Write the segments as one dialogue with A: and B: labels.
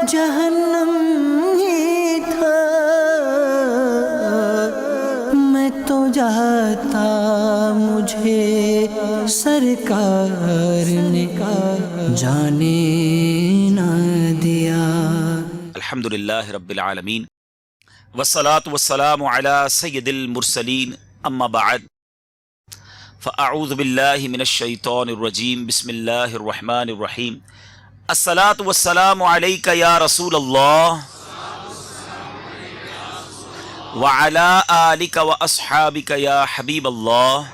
A: جہنم ہی تھا، میں تو جاتا مجھے سرکار نے جانے نہ دیا۔
B: الحمدللہ رب العالمین والصلاة والسلام على سید المرسلین اما بعد فاعوذ باللہ من الشیطان الرجیم بسم اللہ الرحمن الرحیم الصلاة والسلام علیک یا رسول اللہ وعلى آلک واصحابک یا حبیب اللہ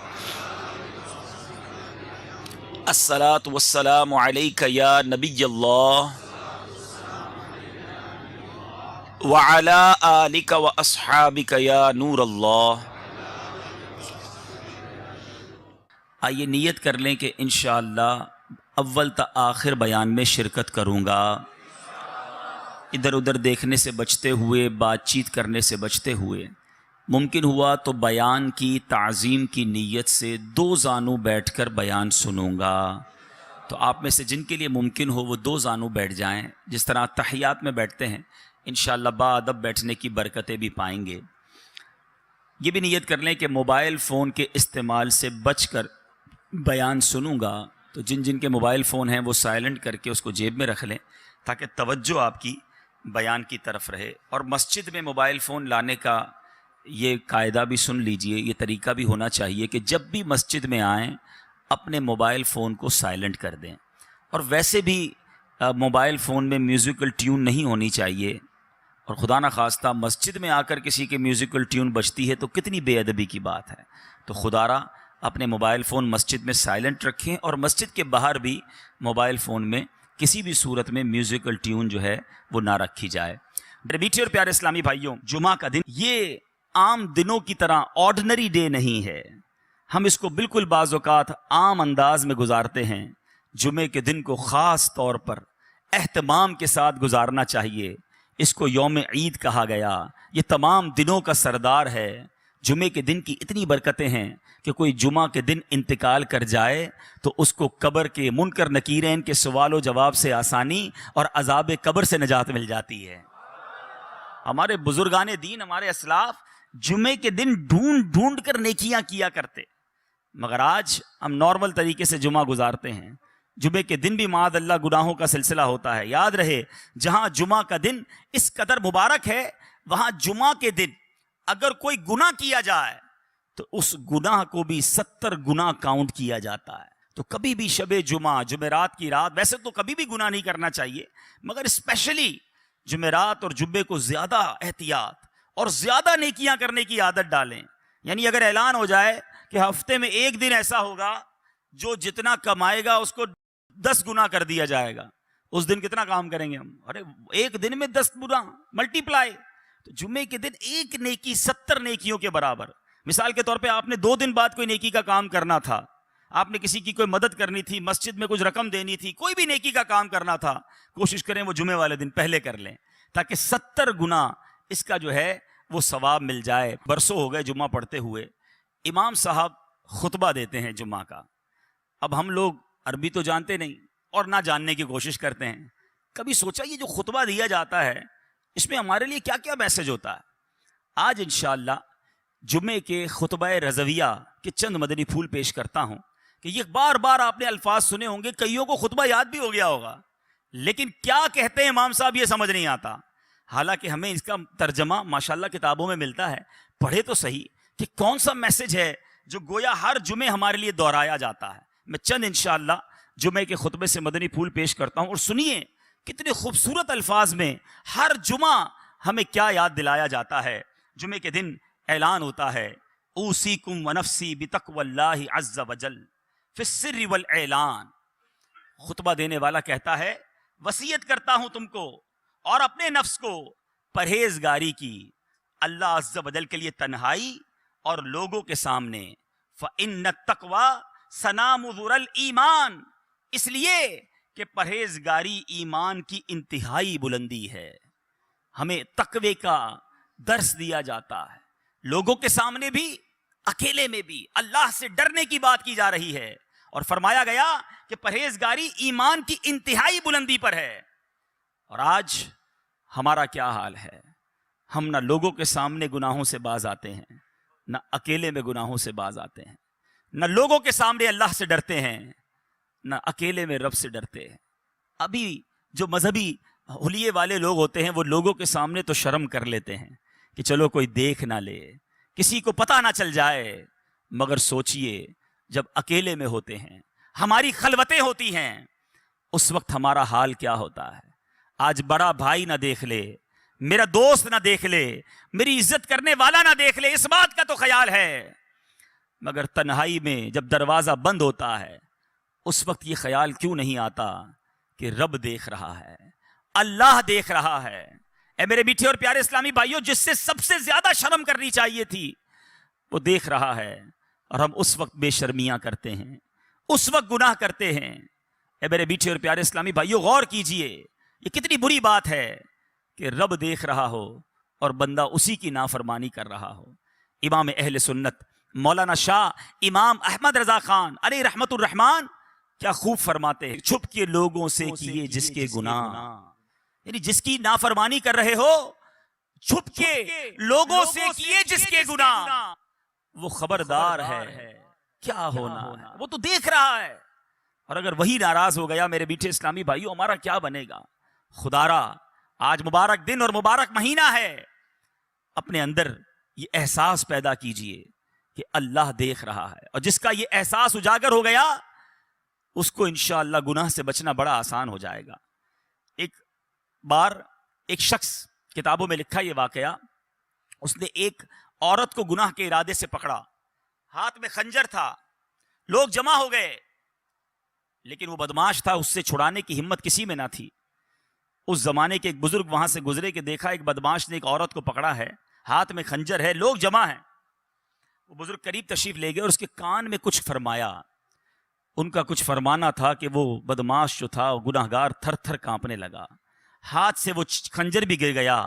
B: الصلاة والسلام علیک یا نبی اللہ وعلى آلک واصحابک یا نور اللہ۔ آئیے نیت کر لیں کہ انشاءاللہ اول تا آخر بیان میں شرکت کروں گا، ادھر ادھر دیکھنے سے بچتے ہوئے، بات چیت کرنے سے بچتے ہوئے، ممکن ہوا تو بیان کی تعظیم کی نیت سے دو زانوں بیٹھ کر بیان سنوں گا۔ تو آپ میں سے جن کے لیے ممکن ہو وہ دو زانوں بیٹھ جائیں، جس طرح تحیات میں بیٹھتے ہیں، انشاءاللہ باادب بیٹھنے کی برکتیں بھی پائیں گے۔ یہ بھی نیت کر لیں کہ موبائل فون کے استعمال سے بچ کر بیان سنوں گا، تو جن جن کے موبائل فون ہیں وہ سائلنٹ کر کے اس کو جیب میں رکھ لیں تاکہ توجہ آپ کی بیان کی طرف رہے۔ اور مسجد میں موبائل فون لانے کا یہ قاعدہ بھی سن لیجئے، یہ طریقہ بھی ہونا چاہیے کہ جب بھی مسجد میں آئیں اپنے موبائل فون کو سائلنٹ کر دیں۔ اور ویسے بھی موبائل فون میں میوزیکل ٹیون نہیں ہونی چاہیے، اور خدا نخواستہ مسجد میں آ کر کسی کے میوزیکل ٹیون بجتی ہے تو کتنی بے ادبی کی بات ہے۔ تو خدا را اپنے موبائل فون مسجد میں سائلنٹ رکھیں، اور مسجد کے باہر بھی موبائل فون میں کسی بھی صورت میں میوزیکل ٹیون جو ہے وہ نہ رکھی جائے۔ میرے میٹھے اور پیارے اسلامی بھائیوں، جمعہ کا دن یہ عام دنوں کی طرح آرڈنری ڈے نہیں ہے، ہم اس کو بالکل بعض اوقات عام انداز میں گزارتے ہیں۔ جمعے کے دن کو خاص طور پر اہتمام کے ساتھ گزارنا چاہیے، اس کو یوم عید کہا گیا، یہ تمام دنوں کا سردار ہے۔ جمعے کے دن کی اتنی برکتیں ہیں کہ کوئی جمعہ کے دن انتقال کر جائے تو اس کو قبر کے منکر نکیرین کے سوال و جواب سے آسانی اور عذاب قبر سے نجات مل جاتی ہے۔ ہمارے بزرگان دین، ہمارے اسلاف جمعے کے دن ڈھونڈ ڈھونڈ کر نیکیاں کیا کرتے، مگر آج ہم نارمل طریقے سے جمعہ گزارتے ہیں۔ جمعے کے دن بھی معاذ اللہ گناہوں کا سلسلہ ہوتا ہے۔ یاد رہے، جہاں جمعہ کا دن اس قدر مبارک ہے، وہاں جمعہ کے دن اگر کوئی گناہ کیا جائے تو اس گناہ کو بھی 70 گناہ کاؤنٹ کیا جاتا ہے۔ تو کبھی بھی شب جمعہ، جمعرات کی رات، ویسے تو کبھی بھی گناہ نہیں کرنا چاہیے، مگر اسپیشلی جمعرات اور جمعے کو زیادہ احتیاط اور زیادہ نیکیاں کرنے کی عادت ڈالیں۔ یعنی اگر اعلان ہو جائے کہ ہفتے میں ایک دن ایسا ہوگا جو جتنا کمائے گا اس کو 10 گنا کر دیا جائے گا، اس دن کتنا کام کریں گے ہم؟ ارے ایک دن میں 10 گنا ملٹی پلائی، تو جمعے کے دن ایک نیکی 70 نیکیوں کے برابر۔ مثال کے طور پہ آپ نے 2 دن بعد کوئی نیکی کا کام کرنا تھا، آپ نے کسی کی کوئی مدد کرنی تھی، مسجد میں کچھ رقم دینی تھی، کوئی بھی نیکی کا کام کرنا تھا، کوشش کریں وہ جمعے والے دن پہلے کر لیں تاکہ 70 گنا اس کا جو ہے وہ ثواب مل جائے۔ برسوں ہو گئے جمعہ پڑھتے ہوئے، امام صاحب خطبہ دیتے ہیں جمعہ کا۔ اب ہم لوگ عربی تو جانتے نہیں اور نہ جاننے کی کوشش کرتے ہیں، کبھی سوچا یہ جو خطبہ دیا جاتا ہے اس میں ہمارے لیے کیا کیا میسج ہوتا ہے؟ آج انشاءاللہ جمعے کے خطبہ رضویہ کے چند مدنی پھول پیش کرتا ہوں کہ یہ بار بار آپ نے الفاظ سنے ہوں گے، کئیوں کو خطبہ یاد بھی ہو گیا ہوگا، لیکن کیا کہتے ہیں امام صاحب یہ سمجھ نہیں آتا۔ حالانکہ ہمیں اس کا ترجمہ ماشاءاللہ کتابوں میں ملتا ہے، پڑھے تو صحیح کہ کون سا میسج ہے جو گویا ہر جمعے ہمارے لیے دہرایا جاتا ہے۔ میں چند انشاءاللہ جمعے کے خطبے سے مدنی پھول پیش کرتا ہوں، اور سنیے کتنے خوبصورت الفاظ میں ہر جمعہ ہمیں کیا یاد دلایا جاتا ہے۔ جمعے کے دن اعلان ہوتا ہے، اوصیکم ونفسی بتقوی اللہ عز وجل فی السر والاعلان۔ خطبہ دینے والا کہتا ہے، وصیت کرتا ہوں تم کو اور اپنے نفس کو پرہیزگاری کی، اللہ عز وجل کے لیے تنہائی اور لوگوں کے سامنے۔ فإن التقوی سنام ذر الایمان، اس لیے کہ پرہیزگاری ایمان کی انتہائی بلندی ہے۔ ہمیں تقوی کا درس دیا جاتا ہے، لوگوں کے سامنے بھی اکیلے میں بھی اللہ سے ڈرنے کی بات کی جا رہی ہے، اور فرمایا گیا کہ پرہیزگاری ایمان کی انتہائی بلندی پر ہے۔ اور آج ہمارا کیا حال ہے؟ ہم نہ لوگوں کے سامنے گناہوں سے باز آتے ہیں، نہ اکیلے میں گناہوں سے باز آتے ہیں، نہ لوگوں کے سامنے اللہ سے ڈرتے ہیں، نہ اکیلے میں رب سے ڈرتے ہیں۔ ابھی جو مذہبی حلیے والے لوگ ہوتے ہیں وہ لوگوں کے سامنے تو شرم کر لیتے ہیں کہ چلو کوئی دیکھ نہ لے، کسی کو پتہ نہ چل جائے، مگر سوچئے جب اکیلے میں ہوتے ہیں، ہماری خلوتیں ہوتی ہیں، اس وقت ہمارا حال کیا ہوتا ہے؟ آج بڑا بھائی نہ دیکھ لے، میرا دوست نہ دیکھ لے، میری عزت کرنے والا نہ دیکھ لے، اس بات کا تو خیال ہے، مگر تنہائی میں جب دروازہ بند ہوتا ہے اس وقت یہ خیال کیوں نہیں آتا کہ رب دیکھ رہا ہے، اللہ دیکھ رہا ہے۔ اے میرے میٹھے اور پیارے اسلامی بھائیوں، جس سے سب سے زیادہ شرم کرنی چاہیے تھی وہ دیکھ رہا ہے، اور ہم اس وقت بے شرمیاں کرتے ہیں، اس وقت گناہ کرتے ہیں۔ اے میرے میٹھے اور پیارے اسلامی بھائیوں، غور کیجئے، یہ کتنی بری بات ہے کہ رب دیکھ رہا ہو اور بندہ اسی کی نافرمانی کر رہا ہو۔ امام اہل سنت مولانا شاہ امام احمد رضا خان علیہ رحمت الرحمان کیا خوب فرماتے ہیں، چھپ کے لوگوں سے کیے جس کے گناہ، یعنی جس کی نافرمانی کر رہے ہو، چھپ کے لوگوں سے کیے جس کے گناہ، وہ خبردار ہے کیا ہونا ہے، وہ تو دیکھ رہا ہے۔ اور اگر وہی ناراض ہو گیا میرے میٹھے اسلامی بھائیوں، ہمارا کیا بنے گا؟ خدارا آج مبارک دن اور مبارک مہینہ ہے، اپنے اندر یہ احساس پیدا کیجئے کہ اللہ دیکھ رہا ہے، اور جس کا یہ احساس اجاگر ہو گیا اس کو انشاءاللہ گناہ سے بچنا بڑا آسان ہو جائے گا۔ ایک بار ایک شخص، کتابوں میں لکھا یہ واقعہ، اس نے ایک عورت کو گناہ کے ارادے سے پکڑا، ہاتھ میں خنجر تھا، لوگ جمع ہو گئے، لیکن وہ بدماش تھا، اس سے چھڑانے کی ہمت کسی میں نہ تھی۔ اس زمانے کے ایک بزرگ وہاں سے گزرے کہ دیکھا ایک بدماش نے ایک عورت کو پکڑا ہے، ہاتھ میں خنجر ہے، لوگ جمع ہیں۔ وہ بزرگ قریب تشریف لے گئے اور اس کے کان میں کچھ فرمایا۔ ان کا کچھ فرمانا تھا کہ وہ بدماش جو تھا، وہ گناہگار تھر تھر کانپنے لگا، ہاتھ سے وہ خنجر بھی گر گیا،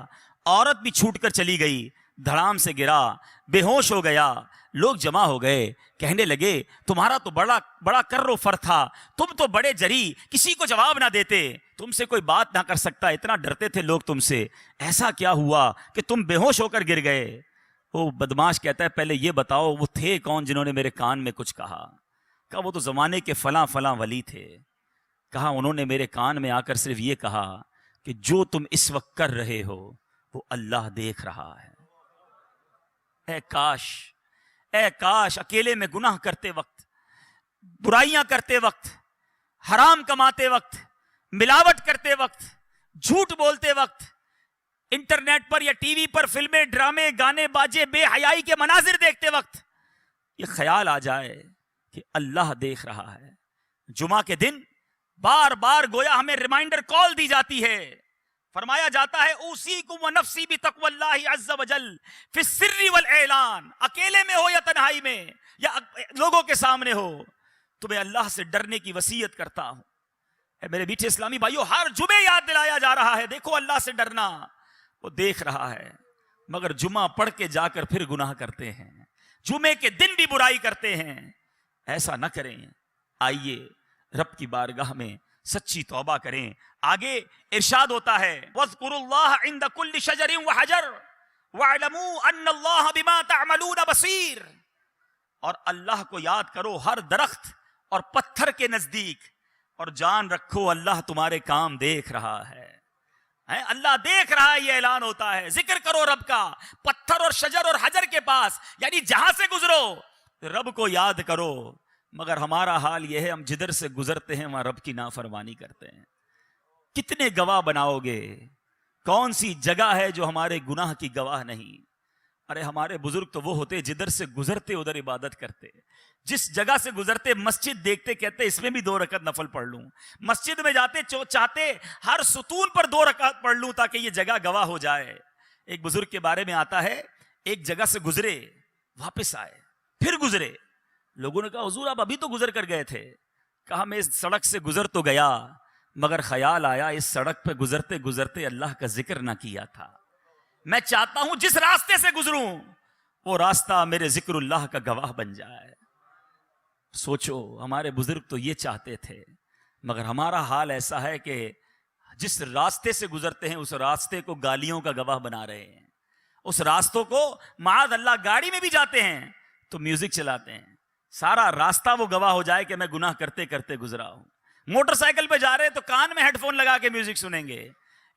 B: عورت بھی چھوٹ کر چلی گئی، دھڑام سے گرا، بے ہوش ہو گیا۔ لوگ جمع ہو گئے، کہنے لگے تمہارا تو بڑا کر و فر تھا، تم تو بڑے جری، کسی کو جواب نہ دیتے، تم سے کوئی بات نہ کر سکتا، اتنا ڈرتے تھے لوگ تم سے، ایسا کیا ہوا کہ تم بے ہوش ہو کر گر گئے؟ وہ بدماش کہتا ہے پہلے یہ بتاؤ وہ تھے کون جنہوں نے میرے کان میں کچھ کہا؟ کہا وہ تو زمانے کے فلاں فلاں ولی تھے۔ کہا انہوں نے میرے کان میں آ کر صرف یہ کہا کہ جو تم اس وقت کر رہے ہو وہ اللہ دیکھ رہا ہے۔ اے کاش اکیلے میں گناہ کرتے وقت، برائیاں کرتے وقت، حرام کماتے وقت، ملاوٹ کرتے وقت، جھوٹ بولتے وقت، انٹرنیٹ پر یا ٹی وی پر فلمیں، ڈرامے، گانے باجے، بے حیائی کے مناظر دیکھتے وقت یہ خیال آ جائے کہ اللہ دیکھ رہا ہے۔ جمعہ کے دن بار بار گویا ہمیں ریمائنڈر کال دی جاتی ہے، فرمایا جاتا ہے اوصیکم ونفسی بتقوی اللہ عز وجل فی السر والاعلان، اکیلے میں ہو یا تنہائی میں یا لوگوں کے سامنے ہو، تمہیں اللہ سے ڈرنے کی وصیت کرتا ہوں۔ اے میرے میٹھے اسلامی بھائیوں، ہر جمعے یاد دلایا جا رہا ہے دیکھو اللہ سے ڈرنا، وہ دیکھ رہا ہے، مگر جمعہ پڑھ کے جا کر پھر گناہ کرتے ہیں، جمعے کے دن بھی برائی کرتے ہیں۔ ایسا نہ کریں، آئیے رب کی بارگاہ میں سچی توبہ کریں۔ آگے ارشاد ہوتا ہے وَاذْكُرُوا اللَّهَ عِنْدَ كُلِّ شَجَرٍ وَحَجَرٍ وَاعْلَمُوا أَنَّ اللَّهَ بِمَا تَعْمَلُونَ بَصِيرٌ، اور اللہ کو یاد کرو ہر درخت اور پتھر کے نزدیک، اور جان رکھو اللہ تمہارے کام دیکھ رہا ہے۔ اللہ دیکھ رہا ہے، یہ اعلان ہوتا ہے۔ ذکر کرو رب کا پتھر اور شجر اور حجر کے پاس، یعنی جہاں سے گزرو رب کو یاد کرو، مگر ہمارا حال یہ ہے ہم جدھر سے گزرتے ہیں وہاں رب کی نافرمانی کرتے ہیں۔ کتنے گواہ بناؤ گے؟ کون سی جگہ ہے جو ہمارے گناہ کی گواہ نہیں؟ ارے ہمارے بزرگ تو وہ ہوتے جدھر سے گزرتے ادھر عبادت کرتے، جس جگہ سے گزرتے مسجد دیکھتے کہتے اس میں بھی 2 رکعت نفل پڑھ لوں، مسجد میں جاتے چاہتے ہر ستون پر 2 رکعت پڑھ لوں تاکہ یہ جگہ گواہ ہو جائے۔ ایک بزرگ کے بارے میں آتا ہے ایک جگہ سے گزرے، واپس آئے، پھر گزرے، لوگوں نے کہا حضور آپ ابھی تو گزر کر گئے تھے، کہا میں اس سڑک سے گزر تو گیا مگر خیال آیا اس سڑک پہ گزرتے گزرتے اللہ کا ذکر نہ کیا تھا، میں چاہتا ہوں جس راستے سے گزروں وہ راستہ میرے ذکر اللہ کا گواہ بن جائے۔ سوچو ہمارے بزرگ تو یہ چاہتے تھے، مگر ہمارا حال ایسا ہے کہ جس راستے سے گزرتے ہیں اس راستے کو گالیوں کا گواہ بنا رہے ہیں. اس راستوں کو معاذ اللہ گاڑی میں بھی جاتے ہیں تو میوزک چلاتے ہیں, سارا راستہ وہ گواہ ہو جائے کہ میں گناہ کرتے کرتے گزرا ہوں. موٹر سائیکل پہ جا رہے تو کان میں ہیڈ فون لگا کے میوزک سنیں گے,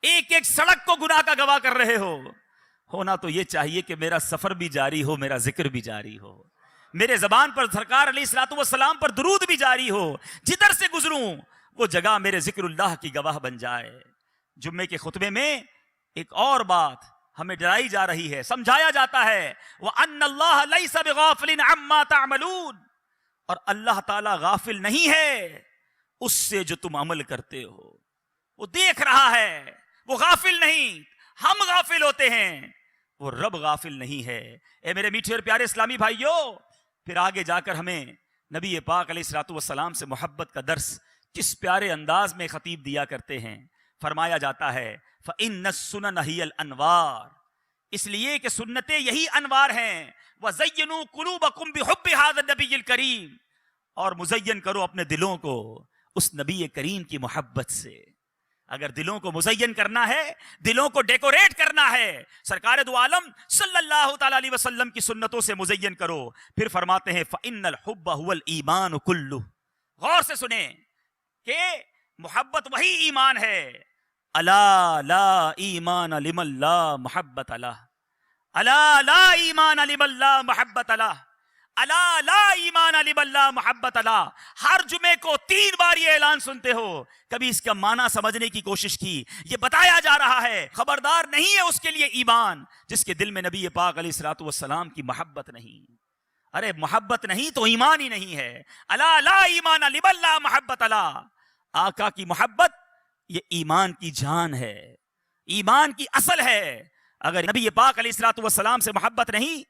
B: ایک ایک سڑک کو گناہ کا گواہ کر رہے ہو. ہونا تو یہ چاہیے کہ میرا سفر بھی جاری ہو, میرا ذکر بھی جاری ہو, میرے زبان پر سرکار علیہ الصلوۃ والسلام پر درود بھی جاری ہو, جدھر سے گزروں وہ جگہ میرے ذکر اللہ کی گواہ بن جائے. جمعے کے خطبے میں ایک اور بات ہمیں ڈرائی جا رہی ہے, سمجھایا جاتا ہے وَأَنَّ اللَّهَ لَيْسَ بِغَافِلٍ عَمَّا تَعْمَلُونَ, اور اللہ تعالیٰ غافل نہیں ہے اس سے جو تم عمل کرتے ہو. وہ دیکھ رہا ہے, وہ غافل نہیں, ہم غافل ہوتے ہیں, وہ رب غافل نہیں ہے. اے میرے میٹھے اور پیارے اسلامی بھائیوں, پھر آگے جا کر ہمیں نبی پاک علیہ الصلوۃ والسلام سے محبت کا درس کس پیارے انداز میں خطیب دیا کرتے ہیں. فرمایا جاتا ہے فَإِنَّ السُّنَنَ هِيَ الْأَنْوَارُ, اس لیے کہ سنتیں یہی انوار ہیں. وَزَيِّنُوا قُلُوبَكُمْ بِحُبِّ هَذَا النَّبِيِّ الْكَرِيمِ, اور مزین کرو اپنے دلوں کو اس نبی کریم کی محبت سے. اگر دلوں کو مزین کرنا ہے, دلوں کو ڈیکوریٹ کرنا ہے, سرکار دو عالم صلی اللہ تعالی علیہ وسلم کی سنتوں سے مزین کرو. پھر فرماتے ہیں فَإِنَّ الْحُبَّ هُوَ الْإِيمَانُ كُلُّهُ, غور سے سنیں کہ محبت وہی ایمان ہے. الا لا ایمان لمن لا محبت لہ, الا لا ایمان لمن لا محبت لہ, الا لا ایمان لمن لا محبت لہ. ہر جمعے کو 3 بار یہ اعلان سنتے ہو, کبھی اس کا معنی سمجھنے کی کوشش کی؟ یہ بتایا جا رہا ہے خبردار نہیں ہے اس کے لیے ایمان جس کے دل میں نبی پاک علیہ الصلوۃ والسلام کی محبت نہیں. ارے محبت نہیں تو ایمان ہی نہیں ہے. الا لا ایمان لمن لا محبت لہ, آقا کی محبت یہ ایمان کی جان ہے, ایمان کی اصل ہے. اگر نبی پاک علیہ الصلوۃ والسلام سے محبت نہیں,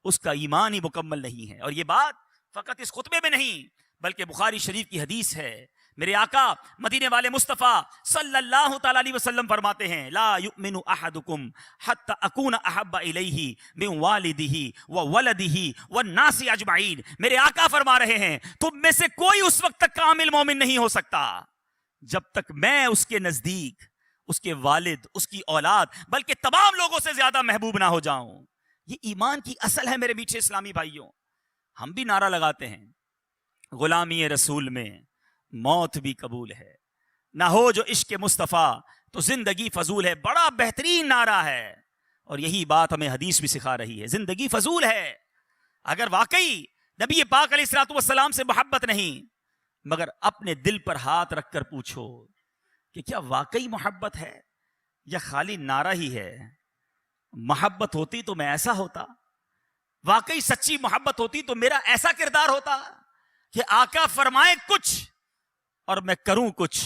B: اس کا ایمان ہی مکمل نہیں ہے. اور یہ بات فقط اس خطبے میں نہیں بلکہ بخاری شریف کی حدیث ہے. میرے آقا مدینے والے مصطفیٰ صلی اللہ تعالی علیہ وسلم فرماتے ہیں لا یؤمن احدکم حتی اکون احب الیہ من والدہ وولدہ والناس اجمعین. میرے آقا فرما رہے ہیں تم میں سے کوئی اس وقت تک کامل مومن نہیں ہو سکتا جب تک میں اس کے نزدیک, اس کے والد, اس کی اولاد, بلکہ تمام لوگوں سے زیادہ محبوب نہ ہو جاؤں. یہ ایمان کی اصل ہے میرے میٹھے اسلامی بھائیوں. ہم بھی نعرہ لگاتے ہیں غلامی رسول میں موت بھی قبول ہے, نہ ہو جو عشق مصطفیٰ تو زندگی فضول ہے. بڑا بہترین نعرہ ہے, اور یہی بات ہمیں حدیث بھی سکھا رہی ہے. زندگی فضول ہے. اگر واقعی نبی پاک علیہ الصلوۃ والسلام سے محبت نہیں, مگر اپنے دل پر ہاتھ رکھ کر پوچھو کہ کیا واقعی محبت ہے یا خالی نعرہ ہی ہے. محبت ہوتی تو میں ایسا ہوتا, واقعی سچی محبت ہوتی تو میرا ایسا کردار ہوتا کہ آقا فرمائے کچھ اور میں کروں کچھ.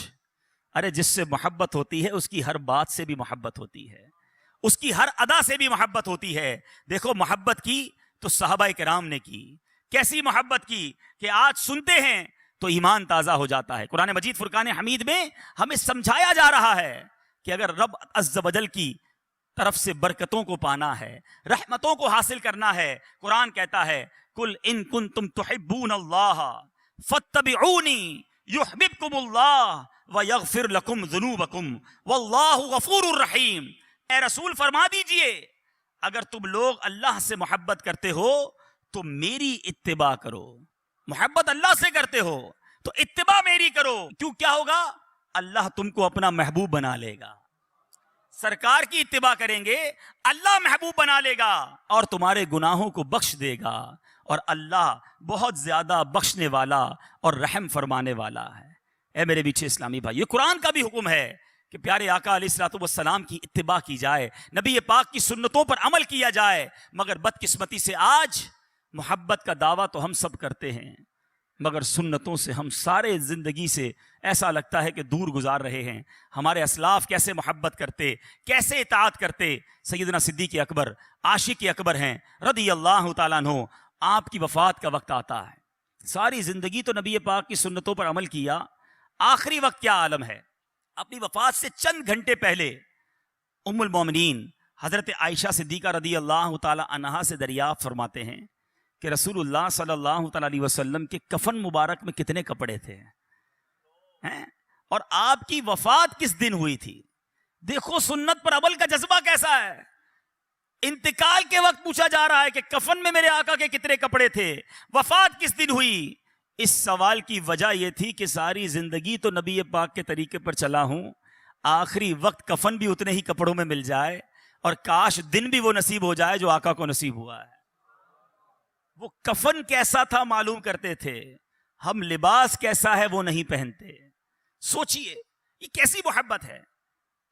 B: ارے جس سے محبت ہوتی ہے اس کی ہر بات سے بھی محبت ہوتی ہے, اس کی ہر ادا سے بھی محبت ہوتی ہے. دیکھو محبت کی تو صحابہ کرام نے کی, کیسی محبت کی کہ آج سنتے ہیں تو ایمان تازہ ہو جاتا ہے. قرآن مجید فرقان حمید میں ہمیں سمجھایا جا رہا ہے کہ اگر رب عز و جل کی طرف سے برکتوں کو پانا ہے, رحمتوں کو حاصل کرنا ہے, قرآن کہتا ہے قل ان کنتم تحبون اللہ فاتبعونی یحببکم اللہ ویغفر لکم ذنوبکم واللہ غفور الرحیم. اے رسول فرما دیجئے اگر تم لوگ اللہ سے محبت کرتے ہو تو میری اتباع کرو. محبت اللہ سے کرتے ہو تو اتباع میری کرو. کیوں, کیا ہوگا؟ اللہ تم کو اپنا محبوب بنا لے گا. سرکار کی اتباع کریں گے اللہ محبوب بنا لے گا اور تمہارے گناہوں کو بخش دے گا. اور اللہ بہت زیادہ بخشنے والا اور رحم فرمانے والا ہے. اے میرے میٹھے اسلامی بھائی, یہ قرآن کا بھی حکم ہے کہ پیارے آقا علیہ الصلوۃ والسلام کی اتباع کی جائے, نبی پاک کی سنتوں پر عمل کیا جائے. مگر بدقسمتی سے آج محبت کا دعویٰ تو ہم سب کرتے ہیں, مگر سنتوں سے ہم سارے زندگی سے ایسا لگتا ہے کہ دور گزار رہے ہیں. ہمارے اسلاف کیسے محبت کرتے, کیسے اطاعت کرتے. سیدنا صدیق اکبر عاشق اکبر ہیں رضی اللہ تعالیٰ عنہ. آپ کی وفات کا وقت آتا ہے, ساری زندگی تو نبی پاک کی سنتوں پر عمل کیا, آخری وقت کیا عالم ہے. اپنی وفات سے چند گھنٹے پہلے ام المومنین حضرت عائشہ صدیقہ رضی اللہ تعالیٰ عنہا سے دریافت فرماتے ہیں کہ رسول اللہ صلی اللہ تعالیٰ علیہ وسلم کے کفن مبارک میں کتنے کپڑے تھے, اور آپ کی وفات کس دن ہوئی تھی. دیکھو سنت پر عمل کا جذبہ کیسا ہے. انتقال کے وقت پوچھا جا رہا ہے کہ کفن میں میرے آقا کے کتنے کپڑے تھے, وفات کس دن ہوئی. اس سوال کی وجہ یہ تھی کہ ساری زندگی تو نبی پاک کے طریقے پر چلا ہوں, آخری وقت کفن بھی اتنے ہی کپڑوں میں مل جائے, اور کاش دن بھی وہ نصیب ہو جائے جو آقا کو نصیب ہوا ہے. وہ کفن کیسا تھا معلوم کرتے تھے, ہم لباس کیسا ہے وہ نہیں پہنتے. سوچئے یہ کیسی محبت ہے.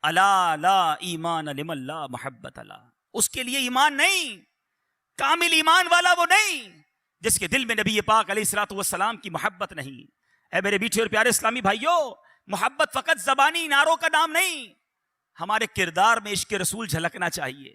B: الا لا ایمان لمن لا محبت لا, اس کے لیے ایمان نہیں, کامل ایمان والا وہ نہیں جس کے دل میں نبی پاک علیہ الصلوۃ والسلام کی محبت نہیں. اے میرے میٹھے اور پیارے اسلامی بھائیوں, محبت فقط زبانی نعروں کا نام نہیں, ہمارے کردار میں عشق رسول جھلکنا چاہیے,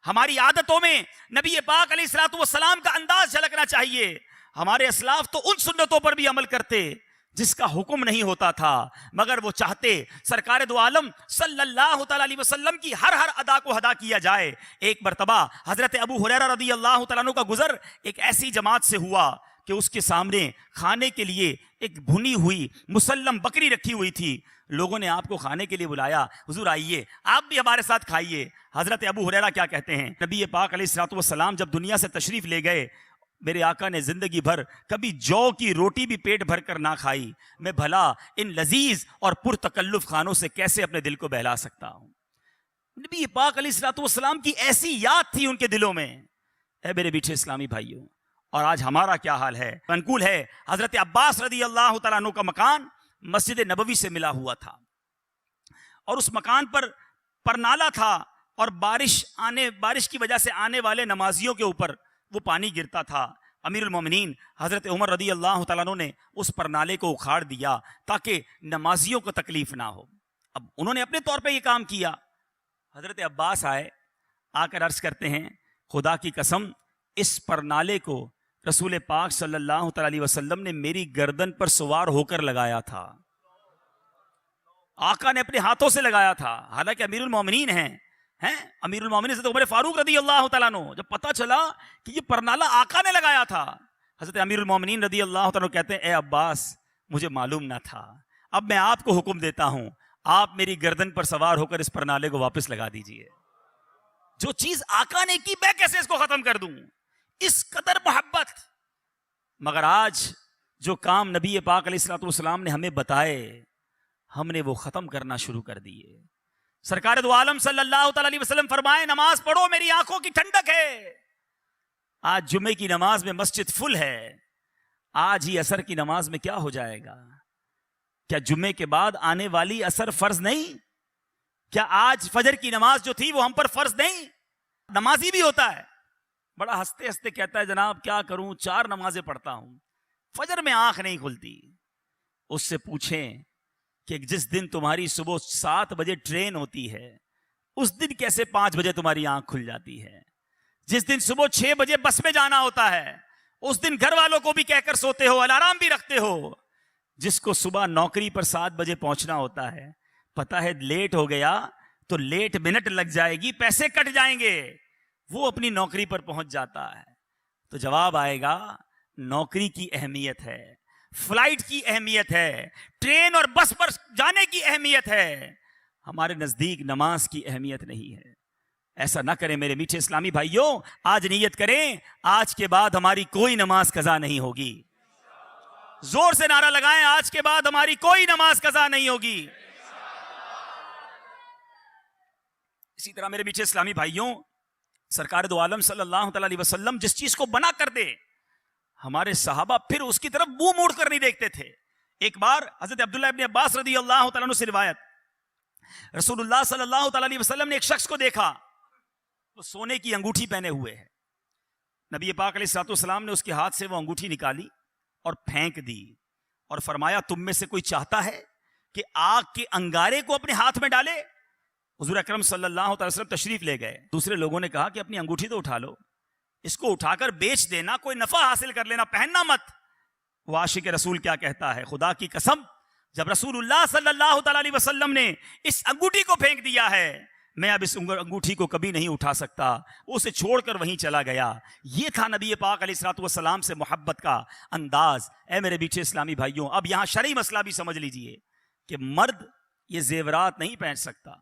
B: ہماری عادتوں میں نبی پاک علیہ الصلوۃ والسلام کا انداز جھلکنا چاہیے. ہمارے اسلاف تو ان سنتوں پر بھی عمل کرتے جس کا حکم نہیں ہوتا تھا, مگر وہ چاہتے سرکار دو عالم صلی اللہ تعالی علیہ وسلم کی ہر ادا کو ادا کیا جائے. ایک مرتبہ حضرت ابو ہریرہ رضی اللہ تعالیٰ عنہ کا گزر ایک ایسی جماعت سے ہوا کہ اس کے سامنے کھانے کے لیے ایک بھنی ہوئی مسلم بکری رکھی ہوئی تھی. لوگوں نے آپ کو کھانے کے لیے بلایا, حضور آئیے آپ بھی ہمارے ساتھ کھائیے. حضرت ابو ہریرہ کیا کہتے ہیں, نبی پاک علیہ الصلوۃ والسلام جب دنیا سے تشریف لے گئے, میرے آقا نے زندگی بھر کبھی جو کی روٹی بھی پیٹ بھر کر نہ کھائی. میں بھلا ان لذیذ اور پرتکلف کھانوں سے کیسے اپنے دل کو بہلا سکتا ہوں. نبی پاک علیہ الصلوۃ والسلام کی ایسی یاد تھی ان کے دلوں میں. اے میرے میٹھے اسلامی بھائیوں, اور آج ہمارا کیا حال ہے. منقول ہے حضرت عباس رضی اللہ تعالیٰ عنہ کا مکان مسجد نبوی سے ملا ہوا تھا, اور اس مکان پر پرنالا تھا, اور بارش کی وجہ سے آنے والے نمازیوں کے اوپر وہ پانی گرتا تھا. امیر المومنین حضرت عمر رضی اللہ تعالیٰ عنہ نے اس پرنالے کو اکھاڑ دیا تاکہ نمازیوں کو تکلیف نہ ہو. اب انہوں نے اپنے طور پہ یہ کام کیا. حضرت عباس آئے, آ کر عرض کرتے ہیں, خدا کی قسم اس پرنالے کو رسول پاک صلی اللہ تعالی علیہ وسلم نے میری گردن پر سوار ہو کر لگایا تھا. آقا نے اپنے ہاتھوں سے لگایا تھا, حالانکہ امیر المومنین ہیں امیر المومنین حضرت عمر فاروق رضی اللہ تعالیٰ عنہ. جب پتہ چلا کہ یہ پرنالہ آقا نے لگایا تھا, حضرت امیر المومنین رضی اللہ تعالیٰ عنہ کہتے ہیں, اے عباس مجھے معلوم نہ تھا, اب میں آپ کو حکم دیتا ہوں, آپ میری گردن پر سوار ہو کر اس پرنالے کو واپس لگا دیجئے. جو چیز آقا نے کی میں کیسے اس کو ختم کر دوں, اس قدر محبت. مگر آج جو کام نبی پاک علیہ الصلوۃ والسلام نے ہمیں بتائے, ہم نے وہ ختم کرنا شروع کر دیے. سرکار دو عالم صلی اللہ تعالی علیہ وسلم فرمائے, نماز پڑھو میری آنکھوں کی ٹھنڈک ہے. آج جمعے کی نماز میں مسجد فل ہے, آج ہی عصر کی نماز میں کیا ہو جائے گا؟ کیا جمعے کے بعد آنے والی عصر فرض نہیں؟ کیا آج فجر کی نماز جو تھی وہ ہم پر فرض نہیں؟ نمازی بھی ہوتا ہے, بڑا ہنستے ہنستے کہتا ہے جناب کیا کروں, 4 نمازیں پڑھتا ہوں, فجر میں آنکھ نہیں کھلتی. اس سے پوچھیں کہ جس دن تمہاری صبح 7 بجے ٹرین ہوتی ہے, اس دن کیسے 5 بجے تمہاری آنکھ کھل جاتی ہے؟ جس دن صبح 6 بجے بس میں جانا ہوتا ہے, اس دن گھر والوں کو بھی کہہ کر سوتے ہو, الارم بھی رکھتے ہو. جس کو صبح نوکری پر 7 بجے پہنچنا ہوتا ہے, پتا ہے لیٹ ہو گیا تو لیٹ منٹ لگ جائے گی, پیسے کٹ جائیں گے, وہ اپنی نوکری پر پہنچ جاتا ہے. تو جواب آئے گا, نوکری کی اہمیت ہے, فلائٹ کی اہمیت ہے, ٹرین اور بس پر جانے کی اہمیت ہے, ہمارے نزدیک نماز کی اہمیت نہیں ہے. ایسا نہ کریں میرے میٹھے اسلامی بھائیوں, آج نیت کریں آج کے بعد ہماری کوئی نماز قضا نہیں ہوگی. زور سے نعرہ لگائیں, آج کے بعد ہماری کوئی نماز قضا نہیں ہوگی. اسی طرح میرے میٹھے اسلامی بھائیوں, سرکار دو عالم صلی اللہ تعالی علیہ وسلم جس چیز کو بنا کر دے, ہمارے صحابہ پھر اس کی طرف منہ موڑ کر نہیں دیکھتے تھے. ایک بار حضرت عبداللہ ابن عباس رضی اللہ تعالیٰ عنہ سے روایت, رسول اللہ صلی اللہ تعالی علیہ وسلم نے ایک شخص کو دیکھا, وہ سونے کی انگوٹھی پہنے ہوئے ہے. نبی پاک علیہ الصلوۃ والسلام نے اس کے ہاتھ سے وہ انگوٹھی نکالی اور پھینک دی, اور فرمایا تم میں سے کوئی چاہتا ہے کہ آگ کے انگارے کو اپنے ہاتھ میں ڈالے؟ حضور اکرم صلی اللہ تعالی وسلم تشریف لے گئے. دوسرے لوگوں نے کہا کہ اپنی انگوٹھی تو اٹھا لو, اس کو اٹھا کر بیچ دینا, کوئی نفع حاصل کر لینا, پہننا مت. وہ عاشق رسول کیا کہتا ہے, خدا کی قسم جب رسول اللہ صلی اللہ تعالی علیہ وسلم نے اس انگوٹھی کو پھینک دیا ہے, میں اب اس انگوٹھی کو کبھی نہیں اٹھا سکتا. اسے چھوڑ کر وہیں چلا گیا. یہ تھا نبی پاک علیہ الصلوۃ والسلام سے محبت کا انداز. اے میرے میٹھے اسلامی بھائیوں, اب یہاں شرعی مسئلہ بھی سمجھ لیجئے. کہ مرد یہ زیورات نہیں پہن سکتا.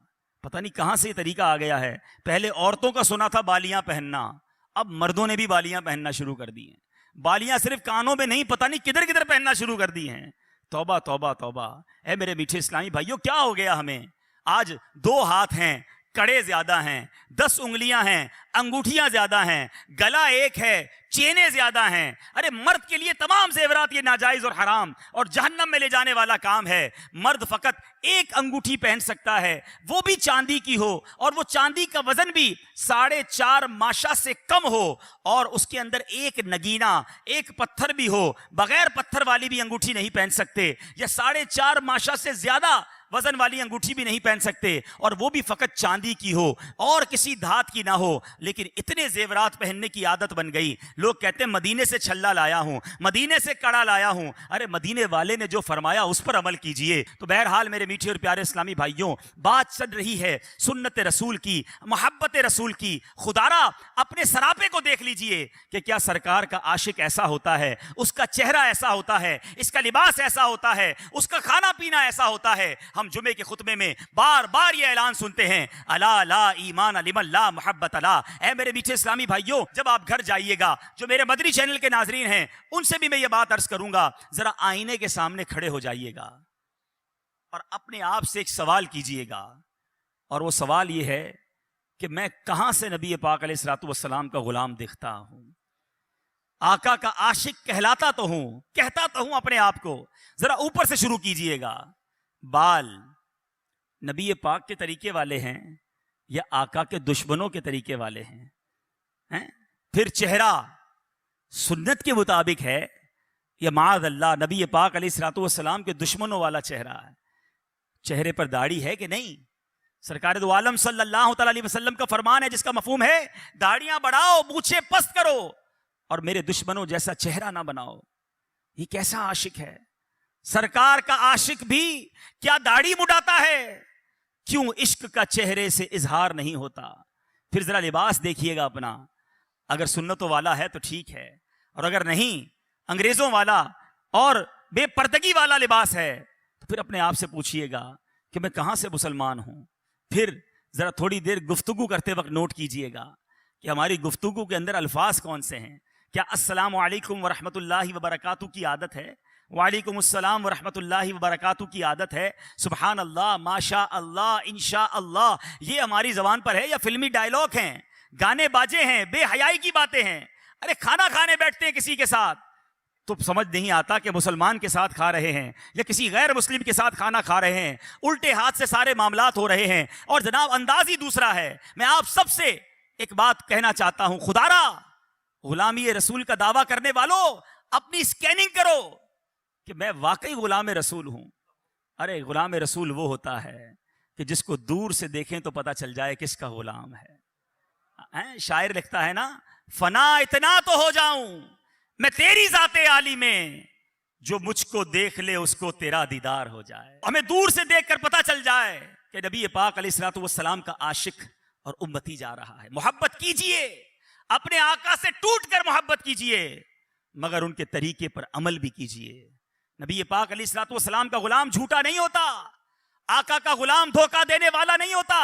B: پتہ نہیں کہاں سے یہ طریقہ آ گیا ہے. پہلے عورتوں کا سنا تھا بالیاں پہننا، اب مردوں نے بھی بالیاں پہننا شروع کر دی ہیں. بالیاں صرف کانوں میں نہیں، پتہ نہیں کدھر کدھر پہننا شروع کر دی ہیں. توبہ توبہ توبہ. اے میرے میٹھے اسلامی بھائیوں، کیا ہو گیا ہمیں؟ آج 2 ہاتھ ہیں، کڑے زیادہ ہیں، 10 انگلیاں ہیں، انگوٹھیاں زیادہ ہیں، گلا ایک ہے، چینیں زیادہ ہیں. ارے مرد کے لیے تمام زیورات یہ ناجائز اور حرام اور جہنم میں لے جانے والا کام ہے. مرد فقط ایک انگوٹھی پہن سکتا ہے، وہ بھی چاندی کی ہو، اور وہ چاندی کا وزن بھی 4.5 ماشا سے کم ہو، اور اس کے اندر ایک نگینہ، ایک پتھر بھی ہو. بغیر پتھر والی بھی انگوٹھی نہیں پہن سکتے، یا 4.5 ماشا سے زیادہ وزن والی انگوٹھی بھی نہیں پہن سکتے، اور وہ بھی فقط چاندی کی ہو اور کسی دھات کی نہ ہو. لیکن اتنے زیورات پہننے کی عادت بن گئی. لوگ کہتے ہیں مدینے سے چھلا لایا ہوں، مدینے سے کڑا لایا ہوں. ارے مدینے والے نے جو فرمایا اس پر عمل کیجئے. تو بہرحال میرے میٹھے اور پیارے اسلامی بھائیوں، بات چل رہی ہے سنت رسول کی، محبت رسول کی. خدارا اپنے سراپے کو دیکھ لیجئے کہ کیا سرکار کا عاشق ایسا ہوتا ہے، اس کا چہرہ ایسا ہوتا ہے، اس کا لباس ایسا ہوتا ہے، اس کا کھانا پینا ایسا ہوتا ہے. ہم جمعے کے خطبے میں بار بار یہ اعلان سنتے ہیں، الا لا ایمان لمن لا محبت لا. اے میرے میٹھے اسلامی بھائیوں، جب آپ گھر جائیے گا، جو میرے مدنی چینل کے ناظرین ہیں ان سے بھی میں یہ بات عرض کروں گا، ذرا آئینے کے سامنے کھڑے ہو جائیے گا اور اپنے آپ سے ایک سوال کیجئے گا. اور وہ سوال یہ ہے کہ میں کہاں سے نبی پاک علیہ الصلوۃ والسلام کا غلام دکھتا ہوں؟ آقا کا عاشق کہلاتا تو ہوں، کہتا تو ہوں اپنے آپ کو. ذرا اوپر سے شروع کیجئے گا. بال نبی پاک کے طریقے والے ہیں یا آقا کے دشمنوں کے طریقے والے ہیں؟ پھر چہرہ سنت کے مطابق ہے یا معاذ اللہ نبی پاک علیہ الصلوۃ والسلام کے دشمنوں والا چہرہ ہے؟ چہرے پر داڑھی ہے کہ نہیں؟ سرکار دو عالم صلی اللہ تعالی علیہ وسلم کا فرمان ہے جس کا مفہوم ہے داڑیاں بڑھاؤ، مونچھیں پست کرو، اور میرے دشمنوں جیسا چہرہ نہ بناؤ. یہ کیسا عاشق ہے؟ سرکار کا عاشق بھی کیا داڑھی مڈاتا ہے؟ کیوں عشق کا چہرے سے اظہار نہیں ہوتا؟ پھر ذرا لباس دیکھیے گا اپنا. اگر سنتوں والا ہے تو ٹھیک ہے، اور اگر نہیں انگریزوں والا اور بے پردگی والا لباس ہے تو پھر اپنے آپ سے پوچھئے گا کہ میں کہاں سے مسلمان ہوں. پھر ذرا تھوڑی دیر گفتگو کرتے وقت نوٹ کیجئے گا کہ ہماری گفتگو کے اندر الفاظ کون سے ہیں. کیا السلام علیکم ورحمۃ اللہ وبرکاتہ کی عادت ہے؟ وعلیکم السلام ورحمۃ اللہ وبرکاتہ کی عادت ہے؟ سبحان اللہ، ماشاء اللہ، انشاء اللہ، یہ ہماری زبان پر ہے یا فلمی ڈائلاگ ہیں، گانے باجے ہیں، بے حیائی کی باتیں ہیں؟ ارے کھانا کھانے بیٹھتے ہیں کسی کے ساتھ تو سمجھ نہیں آتا کہ مسلمان کے ساتھ کھا رہے ہیں یا کسی غیر مسلم کے ساتھ کھانا کھا رہے ہیں. الٹے ہاتھ سے سارے معاملات ہو رہے ہیں اور جناب انداز ہی دوسرا ہے. میں آپ سب سے ایک بات کہنا چاہتا ہوں، خدارا غلامی رسول کا دعویٰ کرنے والوں اپنی اسکیننگ کرو کہ میں واقعی غلام رسول ہوں. ارے غلام رسول وہ ہوتا ہے کہ جس کو دور سے دیکھیں تو پتہ چل جائے کس کا غلام ہے. شاعر لکھتا ہے نا، فنا اتنا تو ہو جاؤں میں تیری ذات عالی میں، جو مجھ کو دیکھ لے اس کو تیرا دیدار ہو جائے. ہمیں دور سے دیکھ کر پتہ چل جائے کہ نبی پاک علیہ الصلوۃ والسلام کا عاشق اور امتی جا رہا ہے. محبت کیجئے، اپنے آقا سے ٹوٹ کر محبت کیجئے، مگر ان کے طریقے پر عمل بھی کیجئے. نبی پاک علیہ الصلوۃ والسلام کا غلام جھوٹا نہیں ہوتا، آقا کا غلام دھوکہ دینے والا نہیں ہوتا،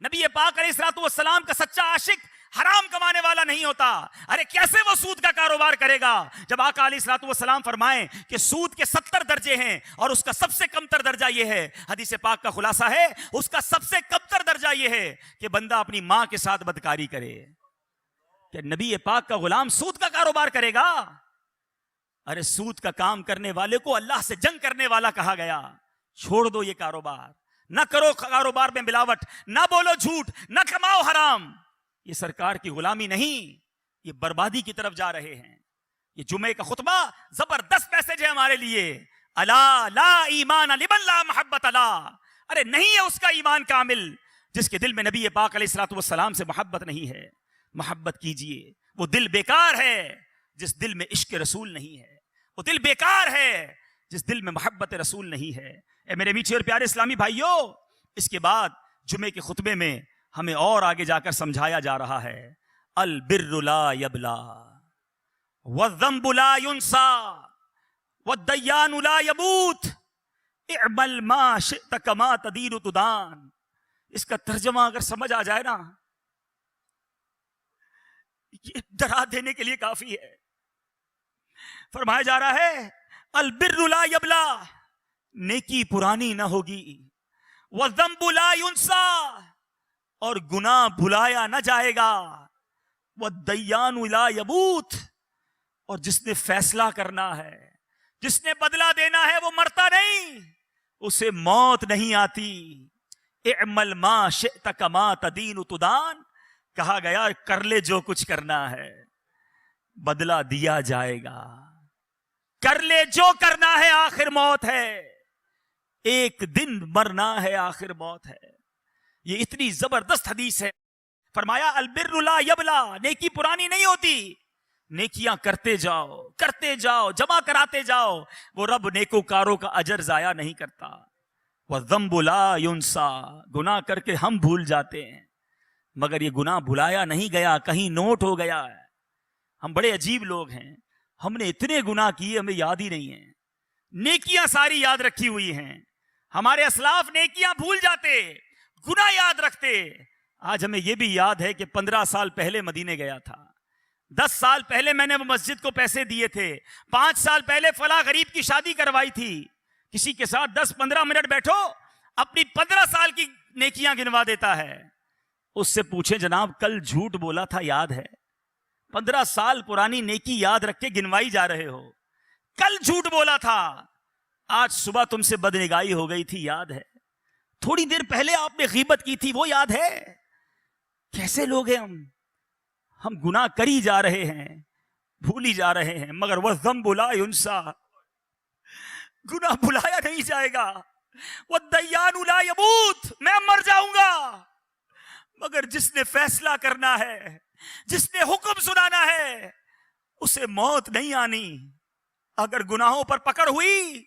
B: نبی پاک علیہ الصلوۃ والسلام کا سچا عاشق حرام کمانے والا نہیں ہوتا. ارے کیسے وہ سود کا کاروبار کرے گا جب آقا علیہ الصلوۃ والسلام فرمائیں کہ سود کے 70 درجے ہیں اور اس کا سب سے کم تر درجہ یہ ہے، حدیث پاک کا خلاصہ ہے اس کا سب سے کم تر درجہ یہ ہے کہ بندہ اپنی ماں کے ساتھ بدکاری کرے. کہ نبی پاک کا غلام سود کا کاروبار کرے گا؟ ارے سود کا کام کرنے والے کو اللہ سے جنگ کرنے والا کہا گیا. چھوڑ دو یہ کاروبار، نہ کرو کاروبار میں ملاوٹ، نہ بولو جھوٹ، نہ کماؤ حرام. یہ سرکار کی غلامی نہیں، یہ بربادی کی طرف جا رہے ہیں. یہ جمعے کا خطبہ زبردست میسج ہے ہمارے لیے. الا لا ایمان لمن لا محبت لا. ارے نہیں ہے اس کا ایمان کامل جس کے دل میں نبی پاک علیہ الصلوۃ والسلام سے محبت نہیں ہے. محبت کیجئے. وہ دل بیکار ہے جس دل میں عشق رسول نہیں ہے، وہ دل بیکار ہے جس دل میں محبت رسول نہیں ہے. اے میرے میٹھے اور پیارے اسلامی بھائیوں، اس کے بعد جمعے کے خطبے میں ہمیں اور آگے جا کر سمجھایا جا رہا ہے البر لا یبلا والذنب لا ینسا والدیان لا یموت اعمل ما شئت کما تدین تدان. اس کا ترجمہ اگر سمجھ آ جائے نا، یہ ڈرا دینے کے لیے کافی ہے. فرمایا جا رہا ہے البر لا یبلا، نیکی پرانی نہ ہوگی، والذنب لا ینسا، اور گناہ بھلایا نہ جائے گا، والدیان لا یموت، اور جس نے فیصلہ کرنا ہے، جس نے بدلہ دینا ہے، وہ مرتا نہیں، اسے موت نہیں آتی. اعمل ما شئت کما تدین تدان، کہا گیا کر لے جو کچھ کرنا ہے، بدلہ دیا جائے گا. کر لے جو کرنا ہے، آخر موت ہے، ایک دن مرنا ہے، آخر موت ہے. یہ اتنی زبردست حدیث ہے. فرمایا البر لا یبلا، نیکی پرانی نہیں ہوتی، نیکیاں کرتے جاؤ، جمع کراتے جاؤ، وہ رب نیکوکاروں کا اجر ضائع نہیں کرتا. وَالذَّنبُ لَا يُنسَى، گناہ کر کے ہم بھول جاتے ہیں، مگر یہ گناہ بھلایا نہیں گیا، کہیں نوٹ ہو گیا ہے. ہم بڑے عجیب لوگ ہیں، ہم نے اتنے گناہ کیے ہمیں یاد ہی نہیں ہیں. نیکیاں ساری یاد رکھی ہوئی ہیں. ہمارے اسلاف نیکیاں بھول جاتے، گناہ یاد رکھتے. آج ہمیں یہ بھی یاد ہے کہ 15 سال پہلے مدینے گیا تھا، 10 سال پہلے میں نے وہ مسجد کو پیسے دیے تھے، 5 سال پہلے فلاں غریب کی شادی کروائی تھی. کسی کے ساتھ 10-15 منٹ بیٹھو، اپنی 15 سال کی نیکیاں گنوا دیتا ہے. اس سے پوچھیں جناب کل جھوٹ بولا تھا یاد ہے؟ 15 سال پرانی نیکی یاد رکھ کے گنوائی جا رہے ہو. کل جھوٹ بولا تھا، آج صبح تم سے بدنگاہی ہو گئی تھی یاد ہے؟ تھوڑی دیر پہلے آپ نے غیبت کی تھی وہ یاد ہے؟ کیسے لوگ ہیں ہم گناہ کری جا رہے ہیں، بھولی جا رہے ہیں. مگر وَالذَّنبُ لَا يُنسَى، گناہ بھلایا نہیں جائے گا. وَالدَّيَّانُ لَا يَمُوتُ، میں مر جاؤں گا، مگر جس نے فیصلہ کرنا ہے، جس نے حکم سنانا ہے، اسے موت نہیں آنی. اگر گناہوں پر پکڑ ہوئی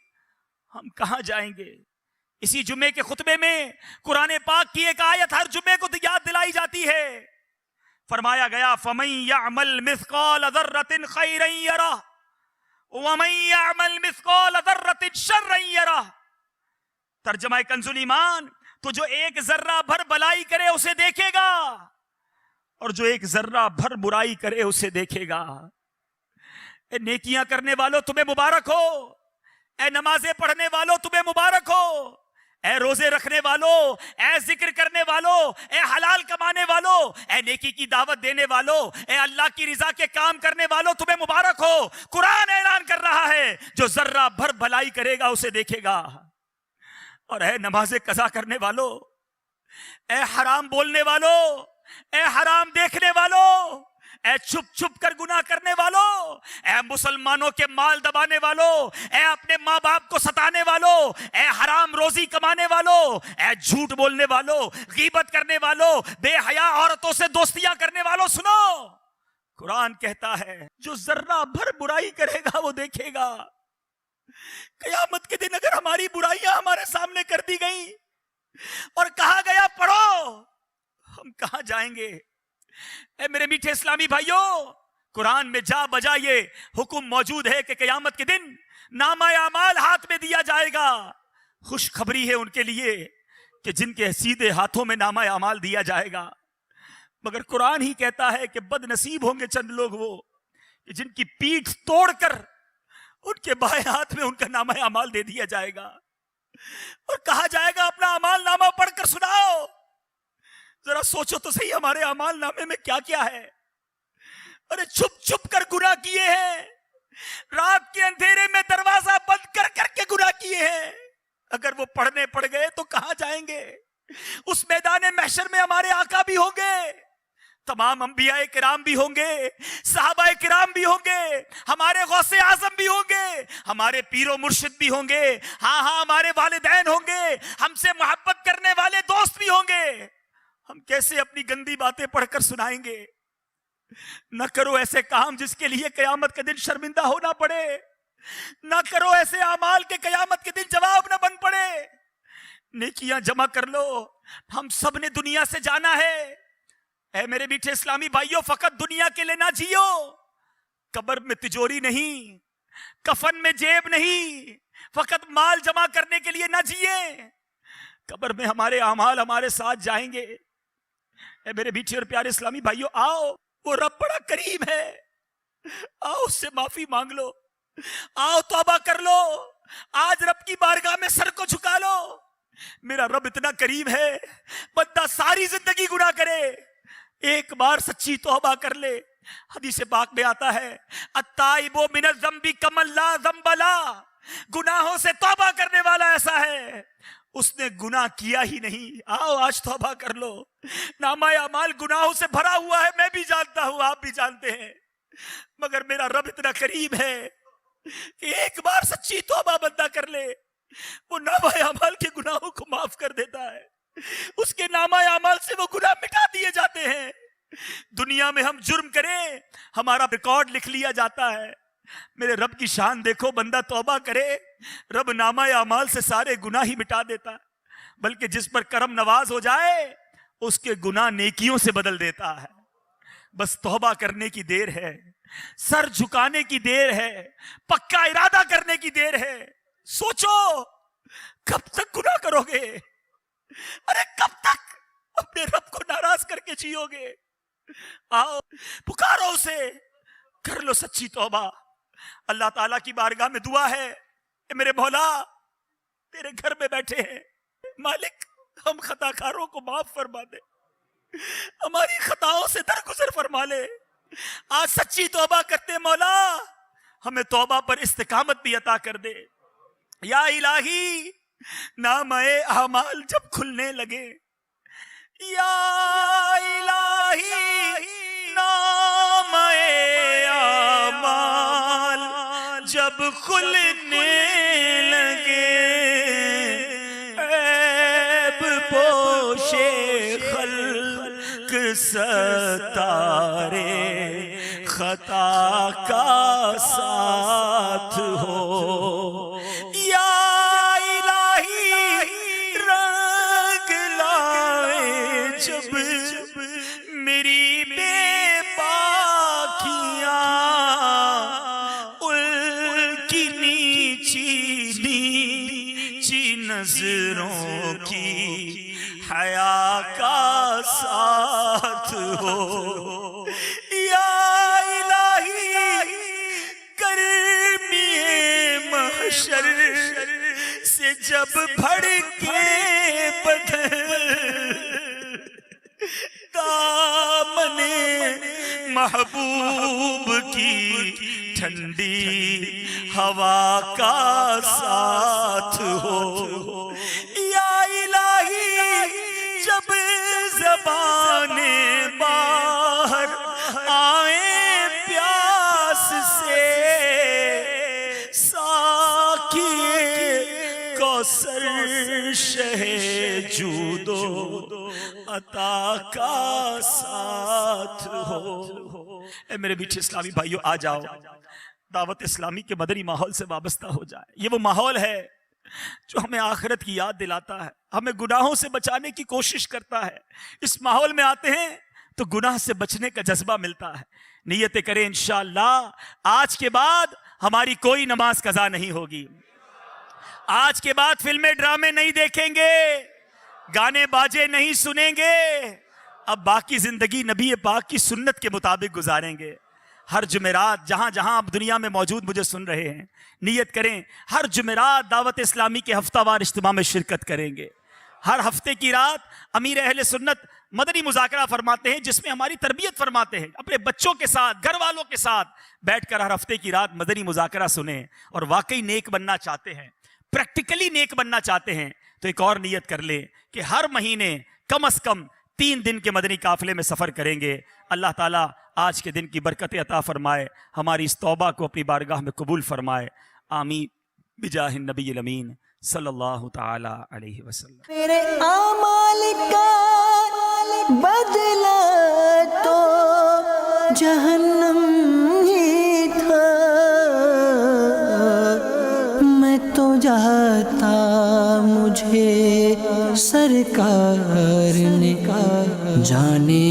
B: ہم کہاں جائیں گے؟ اسی جمعے کے خطبے میں قرآن پاک کی ایک آیت ہر جمعے کو یاد دلائی جاتی ہے. فرمایا گیا فَمَن يَعْمَلْ مِثْقَالَ ذَرَّةٍ خَيْرًا يَرَهُ وَمَن يَعْمَلْ مِثْقَالَ ذَرَّةٍ شَرًّا يَرَهُ. ترجمہ کنز الایمان، تو جو ایک ذرہ بھر بلائی کرے اسے دیکھے گا، اور جو ایک ذرہ بھر برائی کرے اسے دیکھے گا. اے نیکیاں کرنے والوں تمہیں مبارک ہو، اے نمازیں پڑھنے والوں تمہیں مبارک ہو، اے روزے رکھنے والوں، اے ذکر کرنے والوں، اے حلال کمانے والوں، اے نیکی کی دعوت دینے والوں، اے اللہ کی رضا کے کام کرنے والوں تمہیں مبارک ہو. قرآن اعلان کر رہا ہے جو ذرہ بھر بھلائی کرے گا اسے دیکھے گا. اور اے نمازیں قضا کرنے والوں، اے حرام بولنے والوں، اے حرام دیکھنے والوں، اے چھپ چھپ کر گناہ کرنے والوں، اے مسلمانوں کے مال دبانے والوں، اے اپنے ماں باپ کو ستانے والوں، اے حرام روزی کمانے والوں، اے جھوٹ بولنے والوں، غیبت کرنے والوں، بے حیا عورتوں سے دوستیاں کرنے والوں، سنو قرآن کہتا ہے جو ذرہ بھر برائی کرے گا وہ دیکھے گا. قیامت کے دن اگر ہماری برائیاں ہمارے سامنے کر دی گئیں اور کہا گیا پڑھو، ہم کہاں جائیں گے؟ اے میرے میٹھے اسلامی بھائیوں، قرآن میں جا بجا یہ حکم موجود ہے کہ قیامت کے دن نامہ اعمال ہاتھ میں دیا جائے گا. خوشخبری ہے ان کے لیے کہ جن کے سیدھے ہاتھوں میں نامہ اعمال دیا جائے گا. مگر قرآن ہی کہتا ہے کہ بد نصیب ہوں گے چند لوگ وہ کہ جن کی پیٹھ توڑ کر ان کے بائیں ہاتھ میں ان کا نامہ اعمال دے دیا جائے گا اور کہا جائے گا اپنا اعمال نامہ پڑھ کر سناؤ. ذرا سوچو تو صحیح ہمارے اعمال نامے میں کیا کیا ہے. ارے چھپ چھپ کر گناہ کیے ہیں، رات کے اندھیرے میں دروازہ بند کر کر کے گناہ کیے ہیں. اگر وہ پڑھنے پڑ گئے تو کہاں جائیں گے؟ اس میدان محشر میں ہمارے آقا بھی ہوں گے، تمام انبیاء کرام بھی ہوں گے، صحابہ کرام بھی ہوں گے، ہمارے غوث اعظم بھی ہوں گے، ہمارے پیر و مرشد بھی ہوں گے، ہاں ہمارے والدین ہوں گے، ہم سے محبت کرنے والے دوست بھی ہوں گے. ہم کیسے اپنی گندی باتیں پڑھ کر سنائیں گے؟ نہ کرو ایسے کام جس کے لیے قیامت کے دن شرمندہ ہونا پڑے، نہ کرو ایسے اعمال کے قیامت کے دن جواب نہ بن پڑے. نیکیاں جمع کر لو، ہم سب نے دنیا سے جانا ہے. اے میرے میٹھے اسلامی بھائیوں، فقط دنیا کے لیے نہ جیو. قبر میں تجوری نہیں، کفن میں جیب نہیں، فقط مال جمع کرنے کے لیے نہ جیے. قبر میں ہمارے اعمال ہمارے ساتھ جائیں گے. اے میرے میٹھے اور پیارے اسلامی بھائیوں، آؤ، وہ رب بڑا کریم ہے، آؤ اس سے معافی مانگ لو، آؤ توبہ کر لو، آج رب کی بارگاہ میں سر کو جھکا لو. میرا رب اتنا کریم ہے، بندہ ساری زندگی گناہ کرے، ایک بار سچی توبہ کر لے. حدیث پاک میں آتا ہے التائب من الذنب کمن لا ذنب له، گناہوں سے توبہ کرنے والا ایسا ہے اس نے گناہ کیا ہی نہیں. آؤ آج توبہ کر لو. نامہ اعمال گناہوں سے بھرا ہوا ہے، میں بھی جانتا ہوں، آپ بھی جانتے ہیں، مگر میرا رب اتنا کریم ہے کہ ایک بار سچی توبہ بندہ کر لے، وہ نامہ اعمال کے گناہوں کو معاف کر دیتا ہے. اس کے نامہ اعمال سے وہ گناہ مٹا دیے جاتے ہیں. دنیا میں ہم جرم کریں، ہمارا ریکارڈ لکھ لیا جاتا ہے. میرے رب کی شان دیکھو، بندہ توبہ کرے، رب نامہ اعمال سے سارے گناہ ہی مٹا دیتا ہے. بلکہ جس پر کرم نواز ہو جائے اس کے گناہ نیکیوں سے بدل دیتا ہے. بس توبہ کرنے کی دیر ہے، سر جھکانے کی دیر ہے، پکا ارادہ کرنے کی دیر ہے. سوچو کب تک گناہ کرو گے؟ ارے کب تک اپنے رب کو ناراض کر کے جیو گے؟ آؤ پکارو اسے، کر لو سچی توبہ. اللہ تعالیٰ کی بارگاہ میں دعا ہے، اے میرے مولا تیرے گھر میں بیٹھے ہیں، مالک ہم خطا کاروں کو معاف فرما دے، ہماری خطاؤں سے درگزر فرما لے. آج سچی توبہ کرتے مولا ہمیں توبہ پر استقامت بھی عطا کر دے. یا الہی نامہ اعمال جب کھلنے لگے، یا الہی نامہ اعمال جب کھلنے لگے، عیب پوشے خلق ستارے خطا کا ساتھ ہو. یا الہی رنگ لائے جب میری بے باکیاں، ان کی نیچی نیچی نظروں کی حیا کا ساتھ ہو. یا محشر سے جب بھڑ کے بدن دامن محبوب کی ٹھنڈی ہوا کا ساتھ ہو. یا الہی جب زبانیں باہر آئیں پیاس سے، کوثر شہ جود و عطا کا ساتھ ہو. اے میرے میٹھے اسلامی بھائیوں، آ جاؤ دعوت اسلامی کے مدنی ماحول سے وابستہ ہو جائے. یہ وہ ماحول ہے جو ہمیں آخرت کی یاد دلاتا ہے، ہمیں گناہوں سے بچانے کی کوشش کرتا ہے. اس ماحول میں آتے ہیں تو گناہ سے بچنے کا جذبہ ملتا ہے. نیتیں کریں انشاءاللہ آج کے بعد ہماری کوئی نماز قضا نہیں ہوگی، آج کے بعد فلمیں ڈرامے نہیں دیکھیں گے، گانے باجے نہیں سنیں گے. اب باقی زندگی نبی پاک کی سنت کے مطابق گزاریں گے. ہر جمعرات جہاں جہاں آپ دنیا میں موجود مجھے سن رہے ہیں، نیت کریں ہر جمعرات دعوت اسلامی کے ہفتہ وار اجتماع میں شرکت کریں گے. ہر ہفتے کی رات امیر اہل سنت مدنی مذاکرہ فرماتے ہیں، جس میں ہماری تربیت فرماتے ہیں. اپنے بچوں کے ساتھ، گھر والوں کے ساتھ بیٹھ کر ہر ہفتے کی رات مدنی مذاکرہ سنیں. اور واقعی نیک بننا چاہتے ہیں، پریکٹیکلی نیک بننا چاہتے ہیں، تو ایک اور نیت کر لیں کہ ہر مہینے کم از کم 3 دن کے مدنی قافلے میں سفر کریں گے. اللہ تعالیٰ آج کے دن کی برکت عطا فرمائے، ہماری اس توبہ کو اپنی بارگاہ میں قبول فرمائے. آمین بجاہ النبی الامین صلی اللہ تعالی علیہ وسلم.
A: میرے اعمال کا بدلہ تو جہنم ہی تھا، میں تو جاتا مجھے سرکار نے جانے